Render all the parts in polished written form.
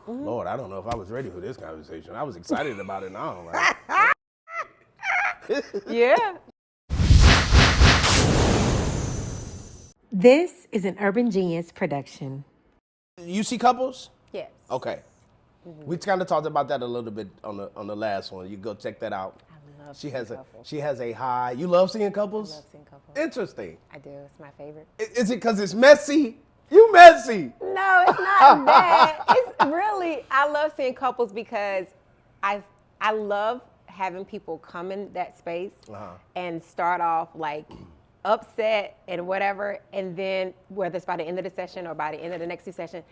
Lord, I don't know if I was ready for this conversation. I was excited about it now. Like. Yeah. This is an Urban Genius production. You see couples? Yes. Okay. We kind of talked about that a little bit on the last one. You go check that out. I love She seeing has couples. she has a high. You love seeing couples? I love seeing couples. Interesting. I do. It's my favorite. Is it because it's messy? You messy. No, it's not that. It's really, I love seeing couples because I love having people come in that space and start off like upset and whatever, and then whether it's by the end of the session or by the end of the next session,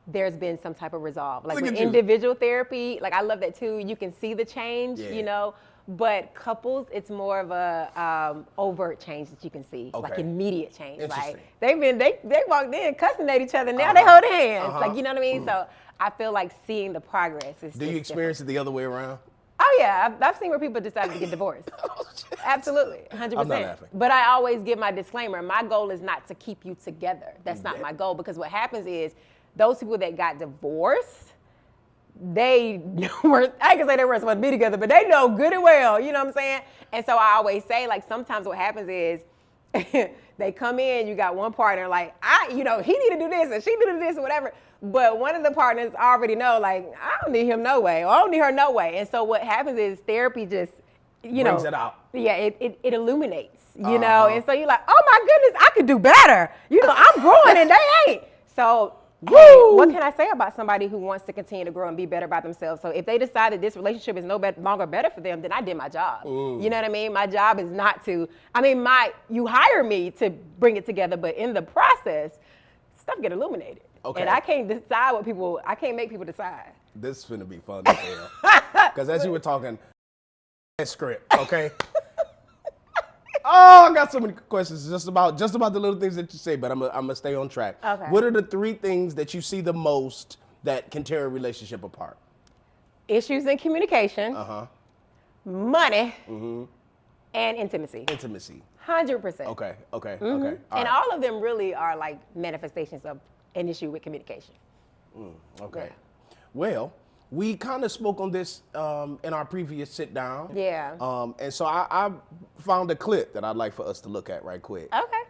there's been some type of resolve. Like with individual therapy, like I love that too. You can see the change, you know. But couples, it's more of a overt change that you can see, like immediate change. Like they walked in cussing at each other. Now they hold hands, like you know what I mean. So I feel like seeing the progress is. Do you experience it the other way around? Oh yeah, I've seen where people decided to get divorced. Absolutely, 100%. I'm not laughing. But I always give my disclaimer. My goal is not to keep you together. That's not my goal, because what happens is those people that got divorced, they weren't, I can say they weren't supposed to be together, but they know good and well, you know what I'm saying? And so I always say, like, sometimes what happens is they come in, you got one partner, like, he need to do this and she need to do this or whatever. But one of the partners already know, like, I don't need him no way, or I don't need her no way. And so what happens is therapy just, brings it out. Yeah, it illuminates, you know? And so you're like, oh my goodness, I could do better. You know, I'm growing and they ain't. So, hey, what can I say about somebody who wants to continue to grow and be better about themselves? So if they decide that this relationship is no longer better for them, then I did my job. You know what I mean? My job is not to, you hire me to bring it together, but in the process, stuff get illuminated. Okay. And I can't decide I can't make people decide. This is finna be fun as hell. Because as you were talking, that script, okay? Oh, I got so many questions just about the little things that you say, but I'm gonna stay on track. Okay. What are the 3 things that you see the most that can tear a relationship apart? Issues in communication, money, and intimacy. Intimacy. 100%. Okay. Okay. And all of them really are like manifestations of an issue with communication. Okay. Yeah. Well, we kind of spoke on this in our previous sit down. Yeah. And so I found a clip that I'd like for us to look at right quick. Okay.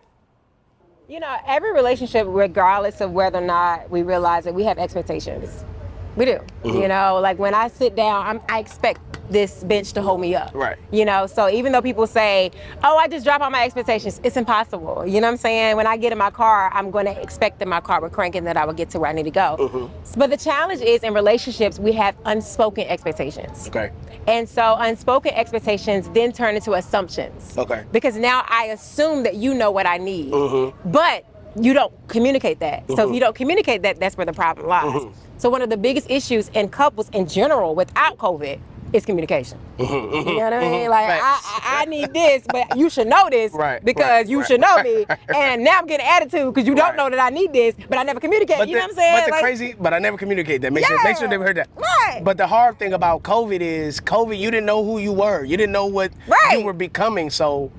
You know, every relationship, regardless of whether or not we realize that we have expectations. We do. You know, like when I sit down, I expect this bench to hold me up. Right. You know, so even though people say, oh, I just drop all my expectations, it's impossible. You know what I'm saying? When I get in my car, I'm going to expect that my car will crank and that I will get to where I need to go. But the challenge is in relationships, we have unspoken expectations. Okay. And so unspoken expectations then turn into assumptions. Okay. Because now I assume that you know what I need. But you don't communicate that. So if you don't communicate that, that's where the problem lies. So one of the biggest issues in couples in general without COVID is communication. You know what I mean? Like, I need this, but you should know this because you should know me. And now I'm getting attitude because you don't know that I need this, but I never communicate. You know what I'm saying? But I never communicate that. Make sure they heard that. Right. But the hard thing about COVID is you didn't know who you were. You didn't know what you were becoming. So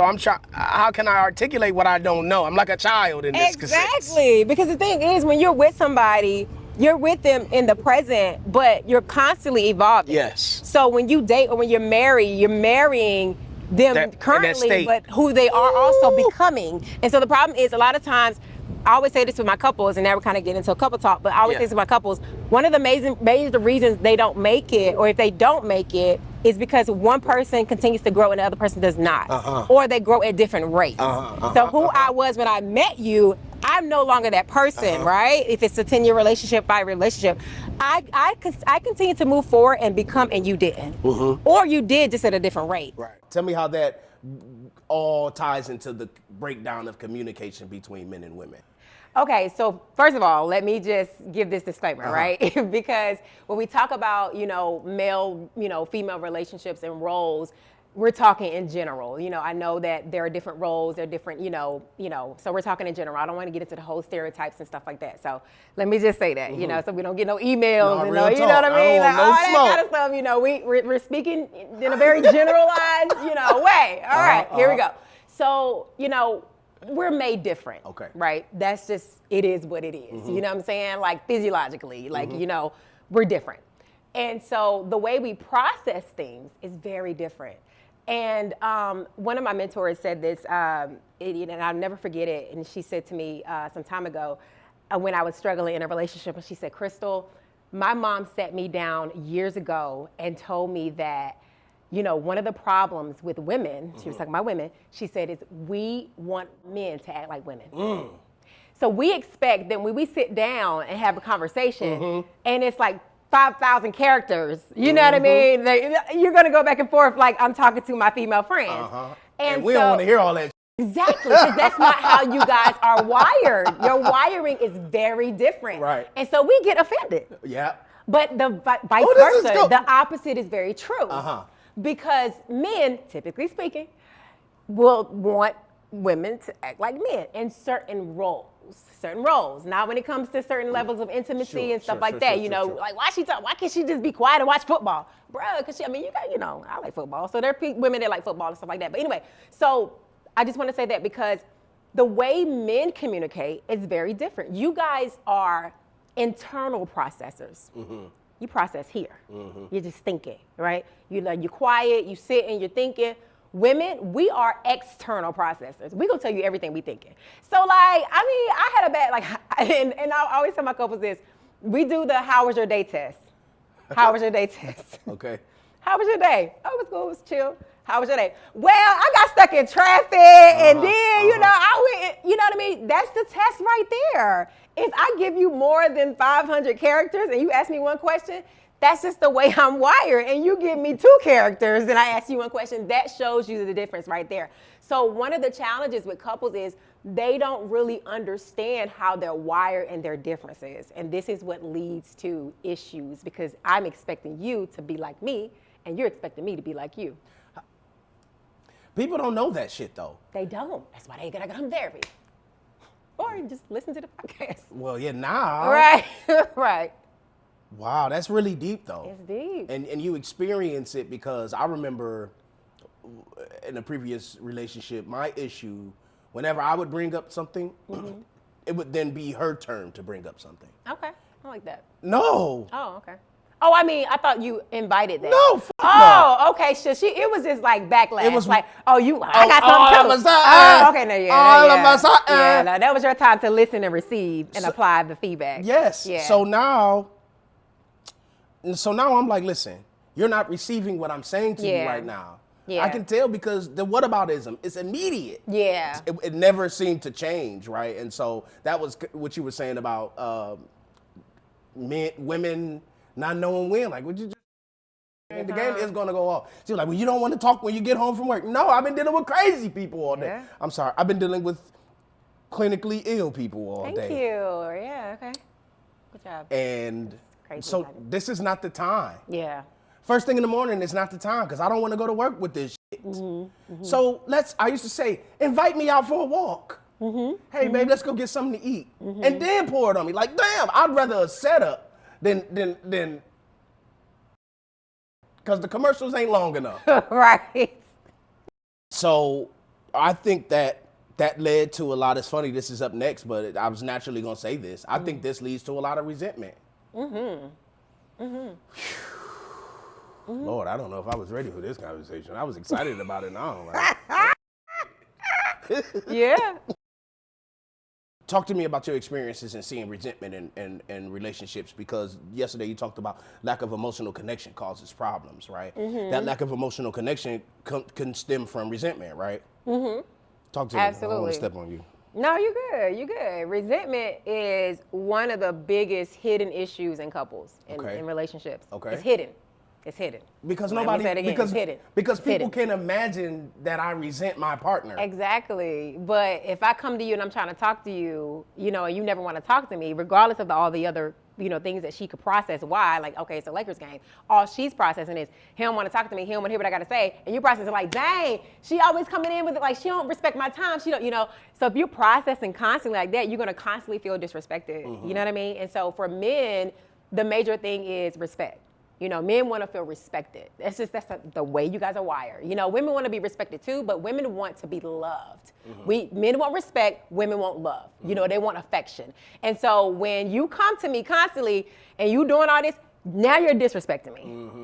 I'm trying, how can I articulate what I don't know? I'm like a child in this. Exactly. Because the thing is, when you're with somebody, you're with them in the present, but you're constantly evolving. Yes. So when you date or when you're married, you're marrying them currently, but who they are also becoming. And so the problem is, a lot of times, I always say this with my couples, and now we're kind of getting into a couple talk, but I always say this with my couples, one of the major reasons they don't make it, or if they don't make it, is because one person continues to grow and the other person does not. Or they grow at different rates. So who I was when I met you, I'm no longer that person, right? If it's a 10-year relationship, by relationship, I continue to move forward and become, and you didn't. Or you did, just at a different rate. Right. Tell me how that all ties into the breakdown of communication between men and women. Okay, so first of all, let me just give this disclaimer, right? Because when we talk about, male, female relationships and roles, we're talking in general. I know that there are different roles, there are different, so we're talking in general. I don't want to get into the whole stereotypes and stuff like that. So let me just say that, so we don't get no emails, you know what I mean? Like all that kind of stuff, we're speaking in a very generalized, way. All right, here we go. So, we're made different, right? That's just, it is what it is. You know what I'm saying? Like physiologically, like, we're different. And so the way we process things is very different. And one of my mentors said this, and I'll never forget it. And she said to me some time ago when I was struggling in a relationship, and she said, Crystal, my mom sat me down years ago and told me that, one of the problems with women, she was talking about women, she said, is we want men to act like women. So we expect that when we sit down and have a conversation and it's like 5,000 characters, you know what I mean? You're going to go back and forth like I'm talking to my female friends. And we don't want to hear all that. Exactly, because that's not how you guys are wired. Your wiring is very different. Right. And so we get offended. Yeah. But the vice versa, the opposite is very true. Because men, typically speaking, will want women to act like men in certain roles. Now, when it comes to certain levels of intimacy and stuff like that, like why can't she just be quiet and watch football? Bruh, because I like football. So there are women that like football and stuff like that. But anyway, so I just want to say that because the way men communicate is very different. You guys are internal processors. You process here. You're just thinking, right? You're quiet, you sit and you're thinking. Women, we are external processors. We're going to tell you everything we thinking. So I had a bad, and I always tell my couples this, we do the how was your day test. How was your day test? Okay. How was your day? Oh, it was cool, it was chill. How was your day? Well, I got stuck in traffic and then, I went, you know what I mean? That's the test right there. If I give you more than 500 characters and you ask me one question, that's just the way I'm wired. And you give me 2 characters and I ask you one question, that shows you the difference right there. So one of the challenges with couples is they don't really understand how they're wired and their differences. And this is what leads to issues because I'm expecting you to be like me and you're expecting me to be like you. People don't know that shit, though. They don't. That's why they gotta go to therapy. Or just listen to the podcast. Well, yeah, now. Right, right. Wow, that's really deep, though. It's deep. And you experience it because I remember in a previous relationship, my issue, whenever I would bring up something, it would then be her turn to bring up something. Okay, I like that. No. Oh, okay. Oh, I thought you invited that. No, no. Okay, so it was just like backlash. It was like, I got something too. Okay, no, yeah, that was your time to listen and receive and apply the feedback. Yes. Yeah. So now I'm like, listen, you're not receiving what I'm saying to you right now. Yeah. I can tell because the whataboutism is immediate. Yeah. It never seemed to change, right? And so that was what you were saying about women not knowing when. Like, would you just... The game is going to go off. She was like, well, you don't want to talk when you get home from work. No, I've been dealing with crazy people all day. Yeah. I'm sorry. I've been dealing with clinically ill people all day. Thank you. Yeah, okay. Good job. And so this is not the time. Yeah. First thing in the morning is not the time because I don't want to go to work with this shit. So I used to say, invite me out for a walk. Hey, babe, let's go get something to eat. And then pour it on me. Like, damn, I'd rather a setup than because the commercials ain't long enough. Right. So I think that led to a lot. It's funny, this is up next, but I was naturally going to say this. I think this leads to a lot of resentment. Lord, I don't know if I was ready for this conversation. I was excited about it now. Yeah. Talk to me about your experiences in seeing resentment in relationships, because yesterday you talked about lack of emotional connection causes problems, right? That lack of emotional connection can stem from resentment, right? Talk to me. I don't want to step on you. No, you're good. You're good. Resentment is one of the biggest hidden issues in couples, in relationships. Okay. It's hidden. It's hidden. Because it's people can imagine that I resent my partner. Exactly. But if I come to you and I'm trying to talk to you, and you never want to talk to me, regardless of all the other, things that she could process why, like, okay, it's a Lakers game. All she's processing is, he don't want to talk to me, he don't want to hear what I got to say. And you processing like, dang, she always coming in with it, like, she don't respect my time. She don't, So if you're processing constantly like that, you're going to constantly feel disrespected. You know what I mean? And so for men, the major thing is respect. Men want to feel respected. That's the way you guys are wired. Women want to be respected too, but women want to be loved. Men want respect, women want love. They want affection. And so when you come to me constantly and you doing all this, Now you're disrespecting me.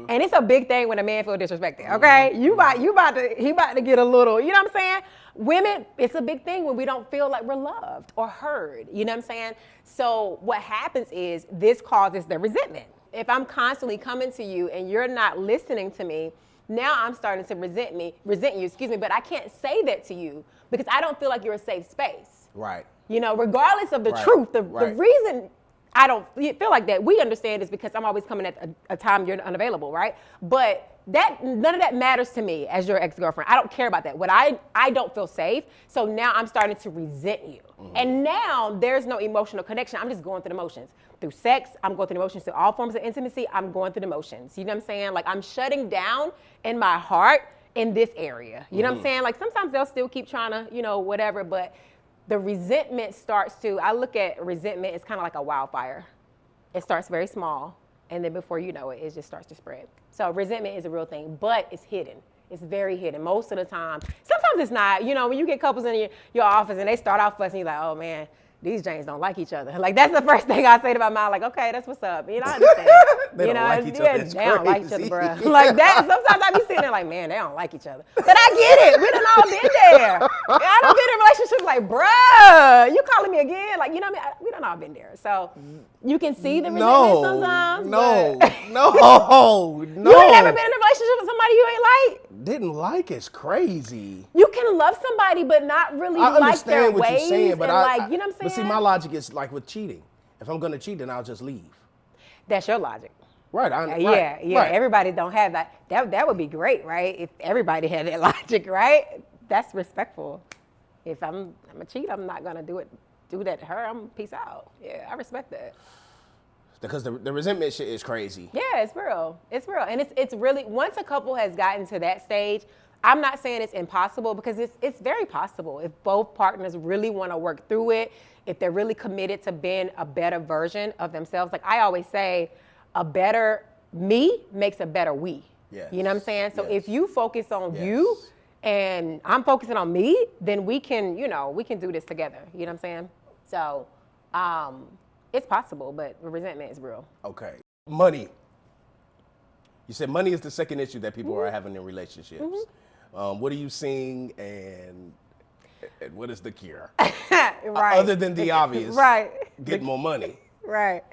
And it's a big thing when a man feels disrespected, okay? He about to get a little, you know what I'm saying? Women, it's a big thing when we don't feel like we're loved or heard, you know what I'm saying? So what happens is this causes the resentment. If I'm constantly coming to you and you're not listening to me, now I'm starting to resent you, but I can't say that to you because I don't feel like you're a safe space. Right. You know, regardless of the truth, the reason I don't feel like that, we understand is because I'm always coming at a time you're unavailable, right? But none of that matters to me as your ex-girlfriend. I don't care about that. What I don't feel safe, so now I'm starting to resent you. And now there's no emotional connection. I'm just going through the motions. Through sex, I'm going through the motions. Through all forms of intimacy, I'm going through the motions. You know what I'm saying? Like I'm shutting down in my heart in this area. You know what I'm saying? Like sometimes they'll still keep trying to, you know, whatever, but the resentment starts to, I look at resentment as kind of like a wildfire. It starts very small, and then before you know it, it just starts to spread. So resentment is a real thing, but it's hidden. It's very hidden most of the time. Sometimes it's not. You know, when you get couples in your office and they start off fussing, you're like, oh man, these Janes don't like each other. Like that's the first thing I say to my mom, like, okay, that's what's up. You know, I understand. They you don't know, like each other. they don't like each other, bro. Like that. Sometimes I be sitting there like, man, they don't like each other. But I get it. We done all been there. I done been in relationships like, bruh, you calling me again? Like, you know what I mean? We done all been there. So you can see the resentment sometimes. No. You ain't never been in a relationship with somebody you ain't like? Didn't like it's crazy. You can love somebody but not really like their ways. You're saying, but like, you know what I'm saying? But see, my logic is like with cheating. If I'm gonna cheat, then I'll just leave. That's your logic. Right. Yeah. Right. Everybody don't have that. That would be great, right? If everybody had that logic, right? That's respectful. If I'm a cheat, I'm not gonna do that to her. I'm peace out. Yeah, I respect that. Because the resentment shit is crazy. Yeah, it's real. It's real. And it's really, once a couple has gotten to that stage, I'm not saying it's impossible because it's very possible if both partners really want to work through it, if they're really committed to being a better version of themselves. Like I always say, a better me makes a better we. Yes. You know what I'm saying? So Yes. if you focus on you and I'm focusing on me, then we can do this together. You know what I'm saying? So, it's possible, but resentment is real. Okay. Money. You said money is the second issue that people are having in relationships. What are you seeing and what is the cure? Right. Other than the obvious. Right. Get more money. Right.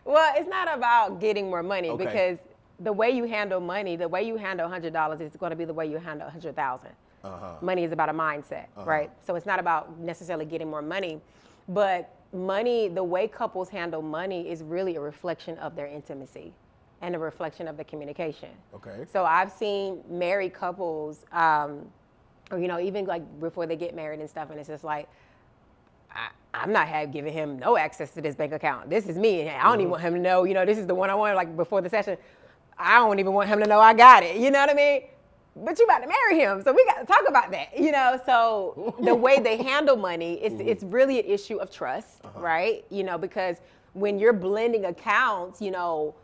Well, it's not about getting more money Okay. because the way you handle money, the way you handle $100 is going to be the way you handle 100,000. Money is about a mindset, right? So it's not about necessarily getting more money, but money, the way couples handle money is really a reflection of their intimacy and a reflection of the communication. Okay. So I've seen married couples, or, you know, even like before they get married and stuff, and it's just like, I'm not giving him no access to this bank account. This is me. And I don't even want him to know, you know, this is the one I want, like before the session. I don't even want him to know I got it. You know what I mean? But you about to marry him, so we got to talk about that, you know? So the way they handle money, it's really an issue of trust, right? You know, because when you're blending accounts, you know,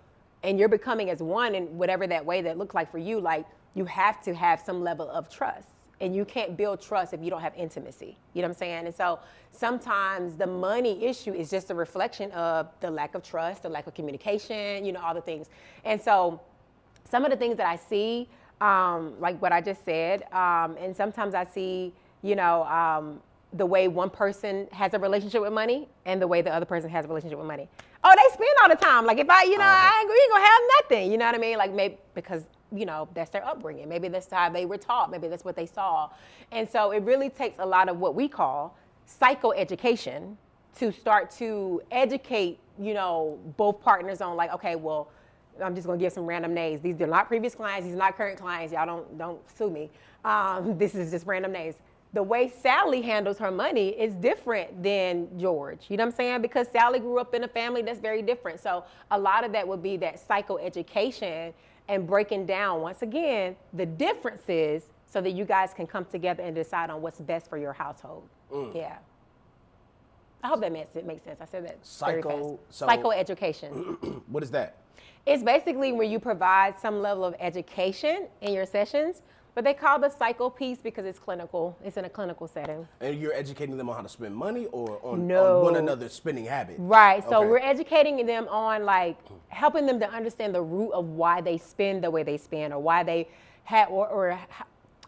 and you're becoming as one in whatever that way that looks like for you, like you have to have some level of trust. And you can't build trust if you don't have intimacy. You know what I'm saying? And so sometimes the money issue is just a reflection of the lack of trust, the lack of communication, you know, all the things. And so some of the things that I see, like what I just said, and sometimes I see, you know, the way one person has a relationship with money and the way the other person has a relationship with money. Oh, they spend all the time. Like if we ain't gonna have nothing, you know what I mean? Like maybe because, you know, that's their upbringing. Maybe that's how they were taught. Maybe that's what they saw. And so it really takes a lot of what we call psychoeducation to start to educate, you know, both partners on like, okay, well, I'm just gonna give some random names. These are not previous clients. These are not current clients. Y'all don't sue me. This is just random names. The way Sally handles her money is different than George. You know what I'm saying? Because Sally grew up in a family that's very different. So a lot of that would be that psychoeducation and breaking down, once again, the differences so that you guys can come together and decide on what's best for your household. Yeah. I hope that makes sense. I said that very fast. Psychoeducation. What is that? It's basically where you provide some level of education in your sessions But they call the cycle piece because it's clinical. It's in a clinical setting. And you're educating them on how to spend money or on No. one another's spending habits? Right. So Okay. we're educating them on like helping them to understand the root of why they spend the way they spend, or why they had, or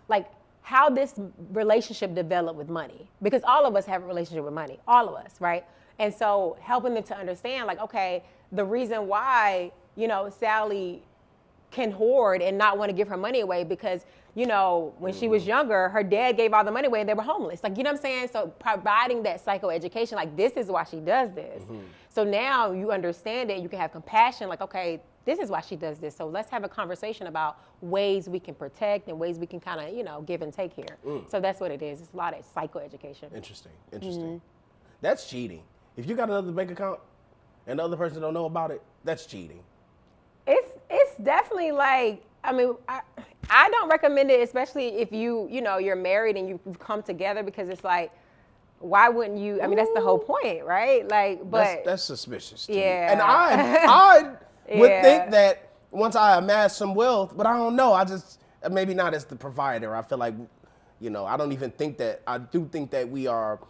like how this relationship developed with money. Because all of us have a relationship with money. All of us, right? And so helping them to understand, like, okay, the reason why, Sally can hoard and not want to give her money away because, when she was younger, her dad gave all the money away and they were homeless. Like, you know what I'm saying? So providing that psychoeducation, like, this is why she does this. So now you understand it, you can have compassion, like, okay, this is why she does this. So let's have a conversation about ways we can protect and ways we can kind of, give and take here. So that's what it is. It's a lot of psychoeducation. Interesting. That's cheating. If you got another bank account and the other person don't know about it, that's cheating. It's definitely like, I mean, I don't recommend it, especially if you're married and you've come together, because it's like, why wouldn't you? I mean, that's the whole point, right? Like, but that's suspicious to me. Yeah. And I would think that once I amass some wealth, but I don't know. I just, maybe not as the provider. I feel like, I don't even think that. I do think that we are.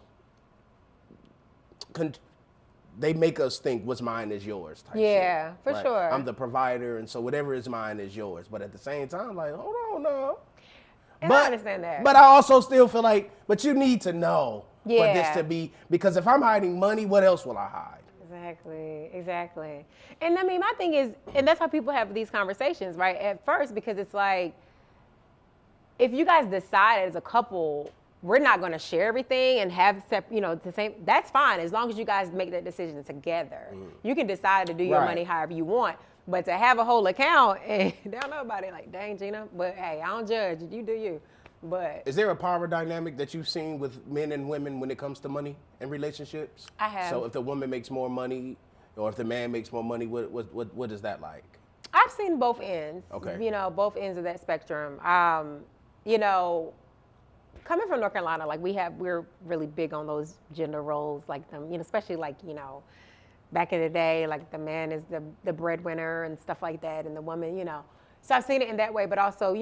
They make us think what's mine is yours type Yeah, shit. for Like, sure. I'm the provider, and so whatever is mine is yours. But at the same time, like, hold on, no. And I understand that. But I also still feel like, but you need to know for this Yeah. to be, because if I'm hiding money, what else will I hide? Exactly. And I mean, my thing is, and that's how people have these conversations, right? At first, because it's like, if you guys decide as a couple, we're not going to share everything and have the same, that's fine, as long as you guys make that decision together. You can decide to do your money however you want, but to have a whole account and they don't know about it, like, dang, Gina, but hey, I don't judge, you do you. But is there a power dynamic that you've seen with men and women when it comes to money and relationships? I have. So if the woman makes more money or if the man makes more money, what is that like? I've seen both ends. Okay. Both ends of that spectrum. Coming from North Carolina, like we're really big on those gender roles, like them, especially like, back in the day, like the man is the breadwinner and stuff like that, and the woman, So I've seen it in that way, but also,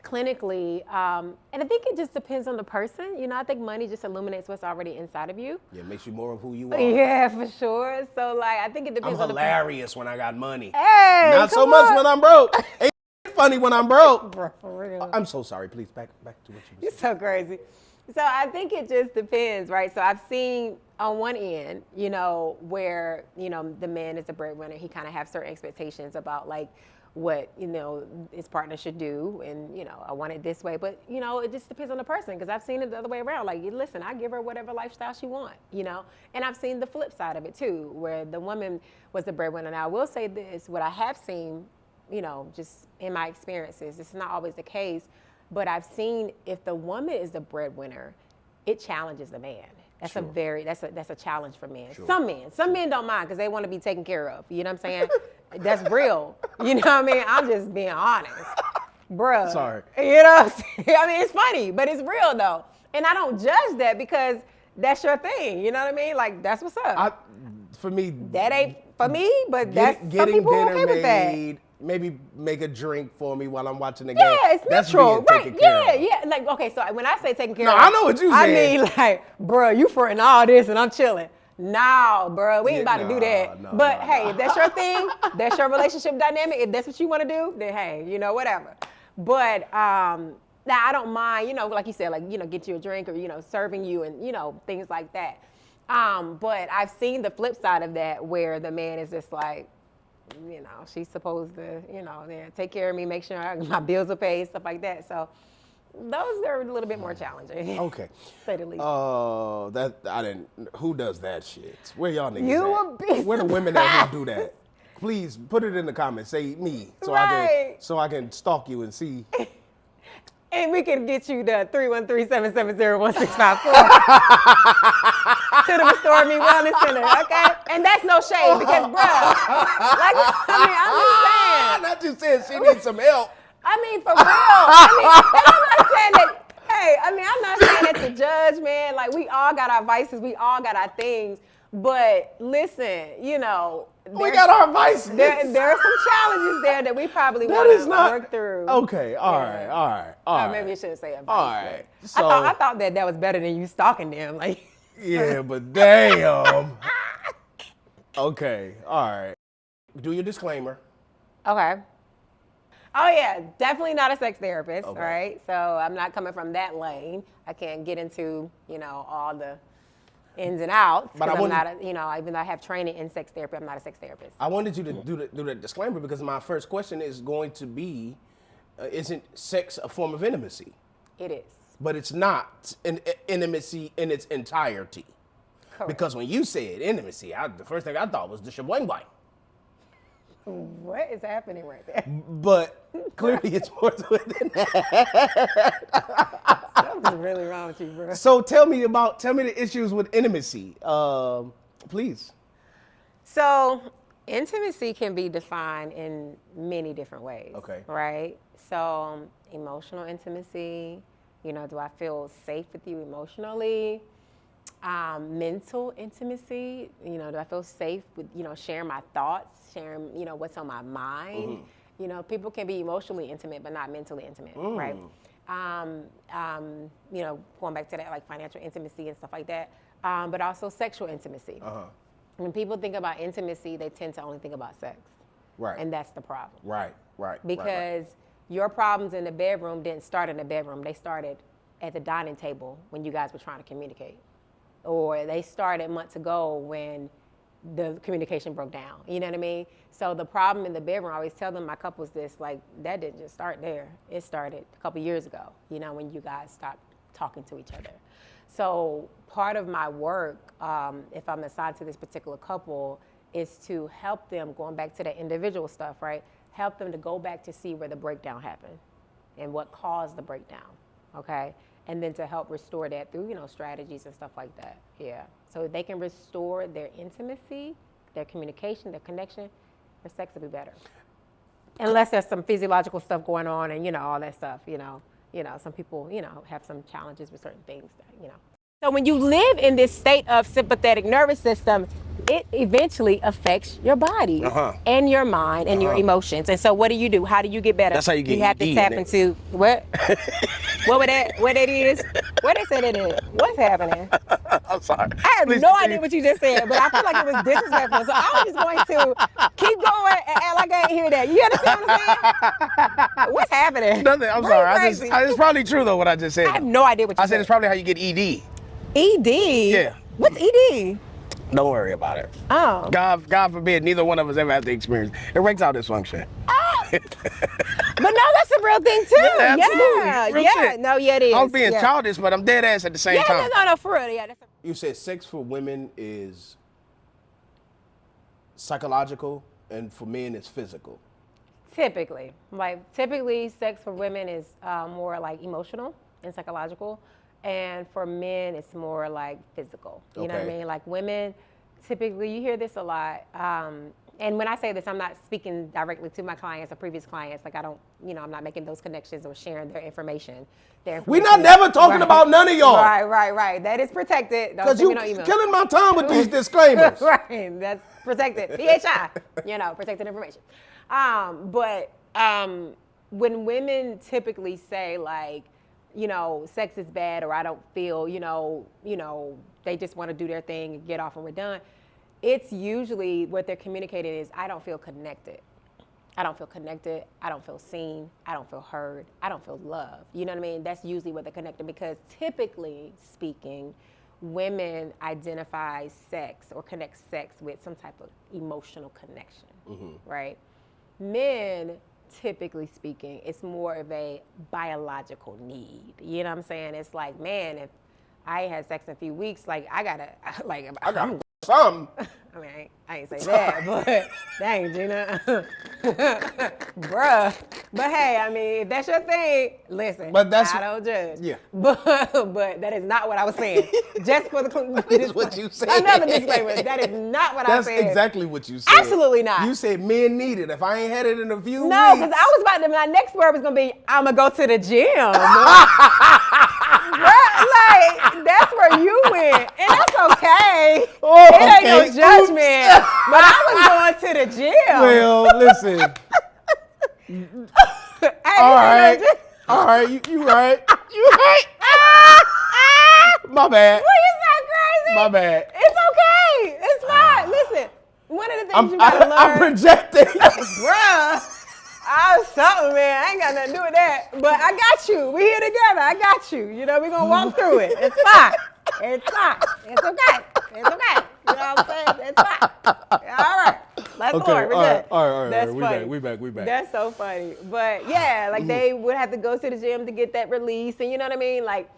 clinically, and I think it just depends on the person. I think money just illuminates what's already inside of you. Yeah, it makes you more of who you are. Yeah, for sure. So like, I think it I'm depends on the hilarious when I got money. Hey, Not so come much on. when I'm broke. Ain't funny when I'm broke. Bro, for real. I'm so sorry. Please, back to what you were You're saying. so crazy. So I think it just depends, right? So I've seen on one end, where, the man is the breadwinner. He kind of has certain expectations about like what, his partner should do. And, I want it this way. But, it just depends on the person, because I've seen it the other way around. Like, listen, I give her whatever lifestyle she wants, And I've seen the flip side of it too, where the woman was the breadwinner. Now, I will say this, what I have seen, just in my experiences, this is not always the case, but I've seen if the woman is the breadwinner, it challenges the man. That's a challenge for men. Sure. Some men don't mind because they want to be taken care of. You know what I'm saying? That's real. You know what I mean? I'm just being honest, bruh. Sorry. You know what I'm saying? I mean, it's funny, but it's real though. And I don't judge that because that's your thing. You know what I mean? Like, that's what's up. For me, That ain't for me, but that's some getting people dinner okay with that. made, maybe make a drink for me while I'm watching the game. Yeah, it's That's natural, being right? taken care of. Yeah. Like, okay, so when I say taking care No, of, I know what you I saying. mean, like, bro, you fronting all this and I'm chilling. No, bro, we ain't about to do that. No, but no, hey, no. if that's your thing, that's your relationship dynamic. If that's what you want to do, then hey, whatever. But now I don't mind, like you said, like, get you a drink or serving you and things like that. But I've seen the flip side of that where the man is just like, she's supposed to, take care of me, make sure my bills are paid, stuff like that. So those are a little bit more challenging. Okay. Say the least. Who does that shit? Where y'all niggas You at? would be Where the women that who do that? Please put it in the comments. Say me, so Right. I can stalk you and see. And we can get you the 313-770-1654 to the Restore Me Wellness Center, okay? And that's no shade because, bruh, like, I'm Not just saying she needs some help. I mean, for real. I'm not saying that, I'm not saying that to judge, man. Like, we all got our vices. We all got our things. But listen, you know, We got our vices. there are some challenges there that we probably That want is to not work through. Okay, all right. Maybe you shouldn't say advice. All right. but So, I thought that was better than you stalking them. Like, yeah, but damn. Okay, all right. Do your disclaimer. okay. Oh yeah, definitely not a sex therapist. Okay. All right, so I'm not coming from that lane. I can't get into all the ins and outs. But I I'm wouldn't- not even though I have training in sex therapy, I'm not a sex therapist. I wanted you to do the disclaimer because my first question is going to be, isn't sex a form of intimacy? It is. But it's not an intimacy in its entirety. Correct. Because when you said intimacy, the first thing I thought was the shaboing bang. What is happening right there? But clearly it's more to it than that. Something's really wrong with you, bro. So tell me the issues with intimacy, please. So intimacy can be defined in many different ways. Okay. Right? So emotional intimacy, do I feel safe with you emotionally? Mental intimacy, do I feel safe with, sharing my thoughts, sharing, what's on my mind? People can be emotionally intimate, but not mentally intimate, right? Going back to that, like financial intimacy and stuff like that, but also sexual intimacy. When people think about intimacy, they tend to only think about sex. Right. And that's the problem. Right. Because your problems in the bedroom didn't start in the bedroom. They started at the dining table when you guys were trying to communicate. Or they started months ago when the communication broke down. You know what I mean? So the problem in the bedroom, I always tell them, my couples this, like, that didn't just start there. It started a couple years ago, when you guys stopped talking to each other. So part of my work, if I'm assigned to this particular couple, is to help them, going back to the individual stuff, right? Help them to go back to see where the breakdown happened and what caused the breakdown, okay? And then to help restore that through, strategies and stuff like that. Yeah. So they can restore their intimacy, their communication, their connection, their sex will be better. Unless there's some physiological stuff going on and, all that stuff, some people, have some challenges with certain things that. So when you live in this state of sympathetic nervous system, it eventually affects your body and your mind and your emotions. And so what do? How do you get better? That's how you get You have to ED, tap innit? into what? What that is? What they said it is? What's happening? I'm sorry. I have no idea what you just said, but I feel like it was disrespectful. So I'm just going to keep going and act like I didn't hear that. You understand what I'm saying? What's happening? Nothing. I'm Why sorry. you crazy? It's probably true though what I just said. I have no idea what you I said it's probably how you get ED. ED? Yeah. What's ED? Don't worry about it. Oh. God forbid neither one of us ever had to experience erectile dysfunction. But no, that's a real thing too. Yeah, absolutely. Real shit. No, it is. I was being yeah. childish, but I'm dead ass at the same time. No, for real. Yeah, that's You said sex for women is psychological and for men it's physical. typically. Sex for women is more like emotional and psychological, and for men, it's more like physical. You know what I Okay. mean? Like women, typically, you hear this a lot. And when I say this, I'm not speaking directly to my clients or previous clients. Like I don't, I'm not making those connections or sharing their information. We're not never talking about none of y'all. Right. That is protected. Don't Because send you me no email. killing my time with these disclaimers. Right, that's protected. PHI, protected information. But when women typically say like, sex is bad, or I don't feel, they just want to do their thing and get off and we're done. It's usually what they're communicating is, I don't feel connected. I don't feel connected. I don't feel seen. I don't feel heard. I don't feel loved. You know what I mean? That's usually what they're connected, because typically speaking, women identify sex or connect sex with some type of emotional connection, right? Men, typically speaking, it's more of a biological need. You know what I'm saying? It's like, man, if I ain't had sex in a few weeks, like I gotta Some. I mean, I ain't say that, but dang, Gina. Bruh. But hey, I mean, if that's your thing, listen, But that's- I don't judge. Yeah. But that is not what I was saying. Just for the Is what you said. Another disclaimer. That is not what I said. That's exactly what you said. Absolutely not. You said men need it. If I ain't had it in a few No, weeks. because I was about to, my next word was going to be, I'm going to go to the gym. Bruh, like that's where you went, and that's okay. Oh, it ain't no okay. judgment. But I was going to the gym. Well, listen. All right, you right. You right. My bad. Well, you sound crazy. My bad. It's okay. It's fine. Listen, one of the things you gotta learn. I'm projecting. Bruh. I was something, man. I ain't got nothing to do with that. But I got you. We here together. I got you. You know, we're going to walk through it. It's fine. It's fine. It's okay. It's okay. You know what I'm saying? It's fine. All right. Let's go. We're good. All right. That's funny. We back. That's so funny. But yeah, like they would have to go to the gym to get that release. And you know what I mean? Like,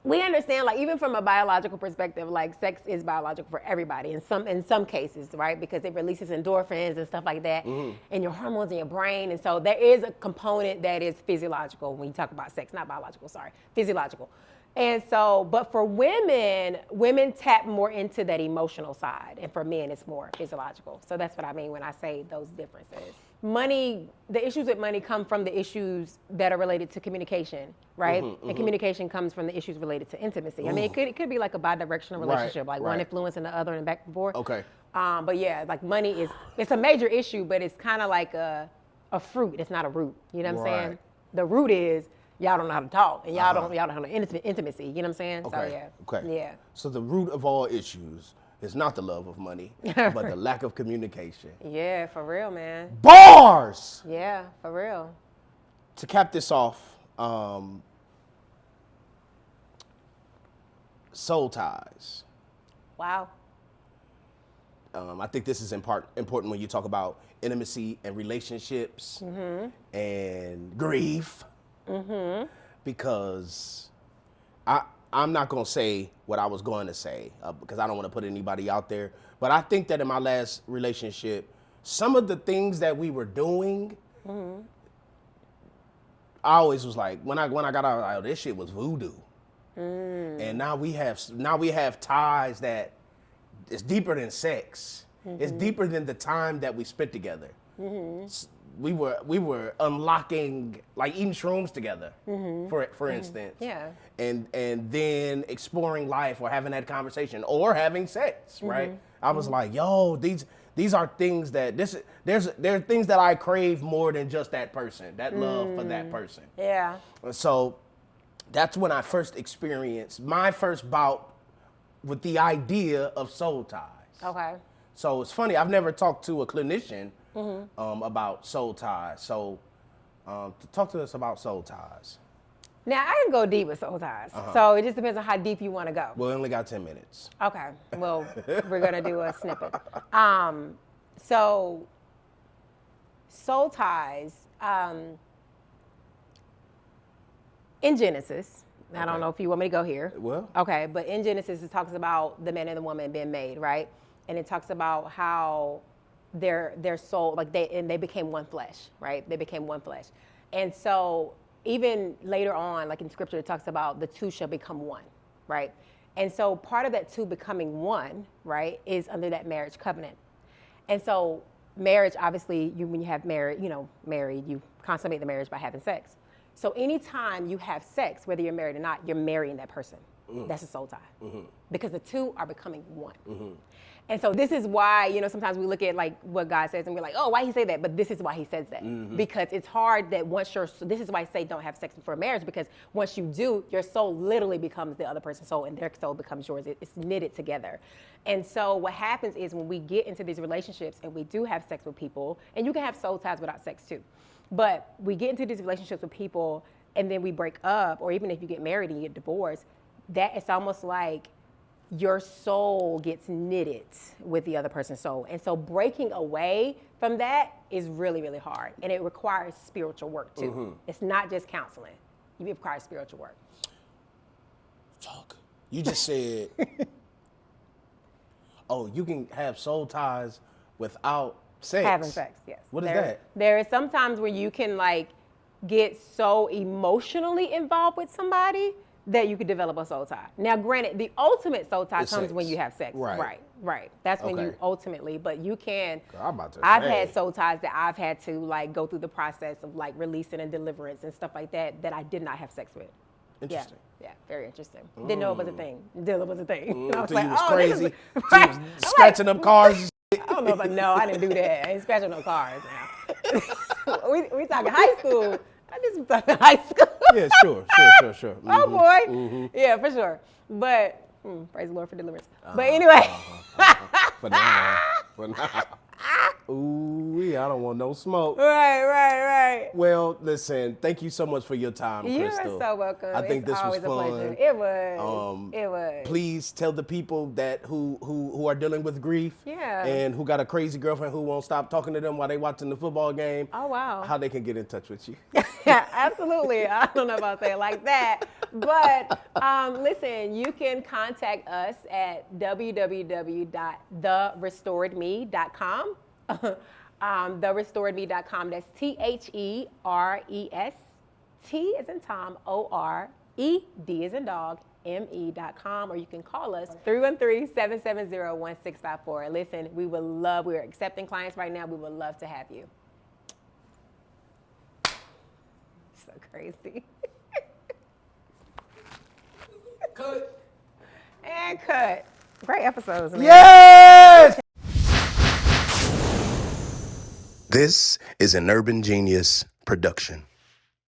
we understand, like, even from a biological perspective, like, sex is biological for everybody in some cases, right? Because it releases endorphins and stuff like that, and your hormones in your brain. And so there is a component that is physiological when you talk about sex, not biological, sorry, physiological. And so, but for women tap more into that emotional side, and for men, it's more physiological. So that's what I mean when I say those differences. Money, the issues with money come from the issues that are related to communication, right? And communication comes from the issues related to intimacy. I mean, it could be like a bi-directional relationship, one influencing the other and back and forth. Okay. But yeah, like money it's a major issue, but it's kind of like a fruit. It's not a root. You know what I'm saying? The root is y'all don't know how to talk, and y'all don't have no intimacy. You know what I'm saying? Okay. So yeah. Okay. Yeah. So the root of all issues is not the love of money, but the lack of communication. Yeah, for real, man. Bars! Yeah, for real. To cap this off, soul ties. Wow. I think this is important when you talk about intimacy and relationships and grief, because I'm not going to say what I was going to say because I don't want to put anybody out there. But I think that in my last relationship, some of the things that we were doing, I always was like, when I got out, oh, this shit was voodoo. And now we have ties that it's deeper than sex. It's deeper than the time that we spent together. We were unlocking, like eating shrooms together, for instance. Yeah. And then exploring life or having that conversation or having sex, right? I was like, yo, these are things that there are things that I crave more than just that person, that love for that person. Yeah. So that's when I first experienced my first bout with the idea of soul ties. Okay. So it's funny, I've never talked to a clinician about soul ties. So talk to us about soul ties. Now, I can go deep with soul ties. So it just depends on how deep you want to go. We only got 10 minutes. Okay. Well, we're going to do a snippet. So soul ties, in Genesis, I don't know if you want me to go here. Well. Okay, but in Genesis, it talks about the man and the woman being made, right? And it talks about how their soul, like they became one flesh, right? They became one flesh. And so even later on, like in scripture, it talks about the two shall become one, right? And so part of that two becoming one, right, is under that marriage covenant. And so marriage, obviously, when you have married, you consummate the marriage by having sex. So anytime you have sex, whether you're married or not, you're marrying that person. That's a soul tie. Because the two are becoming one. And so this is why, sometimes we look at like what God says and we're like, oh, why he say that? But this is why he says that. Because it's hard that this is why I say don't have sex before marriage, because once you do, your soul literally becomes the other person's soul and their soul becomes yours. It's knitted together. And so what happens is when we get into these relationships and we do have sex with people, and you can have soul ties without sex too, but we get into these relationships with people and then we break up, or even if you get married and you get divorced, that it's almost like your soul gets knitted with the other person's soul. And so breaking away from that is really, really hard. And it requires spiritual work too. It's not just counseling. It requires spiritual work. Fuck. You just said, oh, you can have soul ties without sex. Having sex, yes. What is that? There is sometimes where you can get so emotionally involved with somebody that you could develop a soul tie. Now, granted, the ultimate soul tie comes when you have sex. Right. That's when you ultimately, but you can. I've had soul ties that I've had to go through the process of releasing and deliverance and stuff like that I did not have sex with. Interesting. Yeah, very interesting. Didn't know it was a thing. Didn't know it was a thing. And I was So like, you was oh, crazy. this is She right. was I'm scratching like, up cars. And I don't know, but no, I didn't do that. I ain't scratching no cars now. we talking high school. I just talking high school. Yeah, sure. Oh boy. Yeah, for sure. But praise the Lord for deliverance. But anyway. For now. Ooh, I don't want no smoke. Right. Well, listen, thank you so much for your time, You Crystal. are so welcome. I think It's this was always fun. a pleasure. It was. It was. Please tell the people that who are dealing with grief and who got a crazy girlfriend who won't stop talking to them while they watching the football game. Oh, wow. How they can get in touch with you. Yeah, absolutely. I don't know if I'll say it like that. But listen, you can contact us at www.therestoredme.com. Therestoredme.com. That's THERES. T as in Tom, ORE, D as in dog, me.com, or you can call us 313-770-1654. Listen, we're accepting clients right now. We would love to have you. So crazy. Cut. And cut. Great episodes, man. Yes! This is an Urban Genius production.